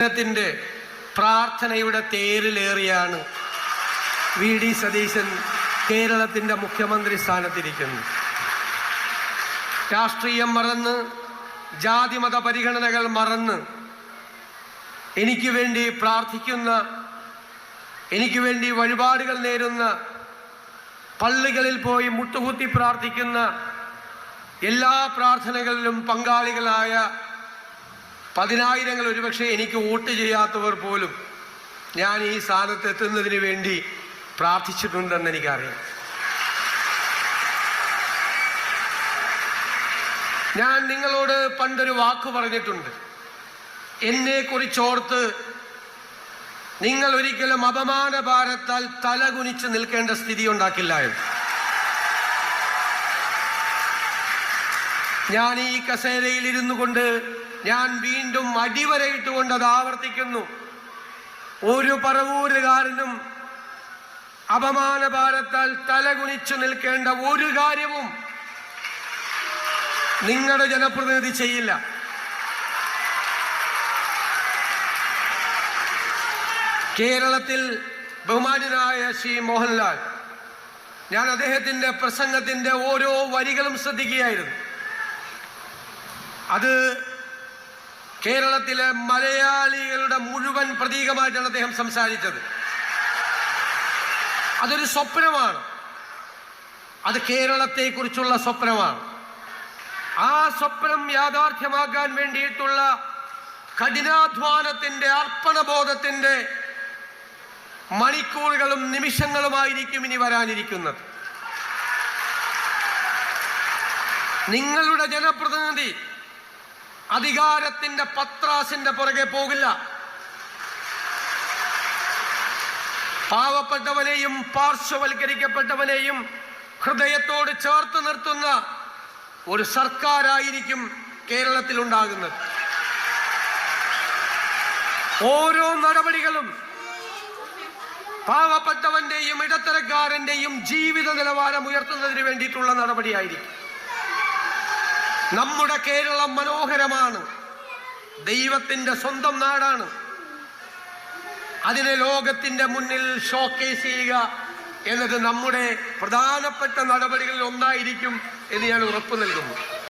ത്തിന്റെ പ്രാർത്ഥനയുടെ തേരിലേറിയാണ് വി.ഡി. സതീശൻ കേരളത്തിന്റെ മുഖ്യമന്ത്രി സ്ഥാനത്തിരിക്കുന്നത്. രാഷ്ട്രീയം മറന്ന്, ജാതിമത പരിഗണനകൾ മറന്ന് എനിക്ക് വേണ്ടി പ്രാർത്ഥിക്കുന്ന, എനിക്ക് വേണ്ടി വഴിപാടുകൾ നേരുന്ന, പള്ളികളിൽ പോയി മുട്ടുകുത്തി പ്രാർത്ഥിക്കുന്ന, എല്ലാ പ്രാർത്ഥനകളിലും പങ്കാളികളായ പതിനായിരങ്ങൾ, ഒരുപക്ഷെ എനിക്ക് വോട്ട് ചെയ്യാത്തവർ പോലും ഞാൻ ഈ സ്ഥാനത്ത് എത്തുന്നതിന് വേണ്ടി പ്രാർത്ഥിച്ചിട്ടുണ്ടെന്ന് എനിക്കറിയാം. ഞാൻ നിങ്ങളോട് പണ്ടൊരു വാക്ക് പറഞ്ഞിട്ടുണ്ട്. എന്നെക്കുറിച്ചോർത്ത് നിങ്ങൾ ഒരിക്കലും അപമാനഭാരത്താൽ തലകുനിച്ച് നിൽക്കേണ്ട സ്ഥിതി ഉണ്ടാക്കില്ല എന്ന്. ഞാൻ ഈ കസേരയിൽ ഇരുന്നു കൊണ്ട് ഞാൻ വീണ്ടും അടിവരയിട്ടുകൊണ്ട് അത് ആവർത്തിക്കുന്നു. ഒരു പറവൂരുകാരനും അപമാനഭാരത്താൽ തലകുനിച്ചു നിൽക്കേണ്ട ഒരു കാര്യവും നിങ്ങളുടെ ജനപ്രതിനിധി ചെയ്യില്ല. കേരളത്തിൽ ബഹുമാന്യനായ ശ്രീ മോഹൻലാൽ, ഞാൻ അദ്ദേഹത്തിന്റെ പ്രസംഗത്തിന്റെ ഓരോ വരികളും ശ്രദ്ധിക്കുകയായിരുന്നു. അത് കേരളത്തിലെ മലയാളികളുടെ മുഴുവൻ പ്രതീകമായിട്ടാണ് അദ്ദേഹം സംസാരിച്ചത്. അതൊരു സ്വപ്നമാണ്. അത് കേരളത്തെക്കുറിച്ചുള്ള സ്വപ്നമാണ്. ആ സ്വപ്നം യാഥാർത്ഥ്യമാക്കാൻ വേണ്ടിയിട്ടുള്ള കഠിനാധ്വാനത്തിന്റെ, അർപ്പണബോധത്തിന്റെ മണിക്കൂറുകളും നിമിഷങ്ങളുമായിരിക്കും ഇനി വരാനിരിക്കുന്നത്. നിങ്ങളുടെ ജനപ്രതിനിധി അധികാരത്തിന്റെ പത്രാസിന്റെ പുറകെ പോകില്ല. പാവപ്പെട്ടവനെയും പാർശ്വവൽക്കരിക്കപ്പെട്ടവനെയും ഹൃദയത്തോട് ചേർത്ത് നിർത്തുന്ന ഒരു സർക്കാരായിരിക്കും കേരളത്തിൽ ഉണ്ടാകുന്നത്. ഓരോ നടപടികളും പാവപ്പെട്ടവന്റെയും ഇടത്തരക്കാരന്റെയും ജീവിത നിലവാരം ഉയർത്തുന്നതിന് വേണ്ടിയിട്ടുള്ള നടപടിയായിരിക്കും. നമ്മുടെ കേരളം മനോഹരമാണ്. ദൈവത്തിന്റെ സ്വന്തം നാടാണ്. അതിനെ ലോകത്തിന്റെ മുന്നിൽ ഷോക്കേസ് ചെയ്യുക എന്നത് നമ്മുടെ പ്രധാനപ്പെട്ട നടപടികളിൽ ഒന്നായിരിക്കും എന്ന് ഞാൻ ഉറപ്പു നൽകുന്നു.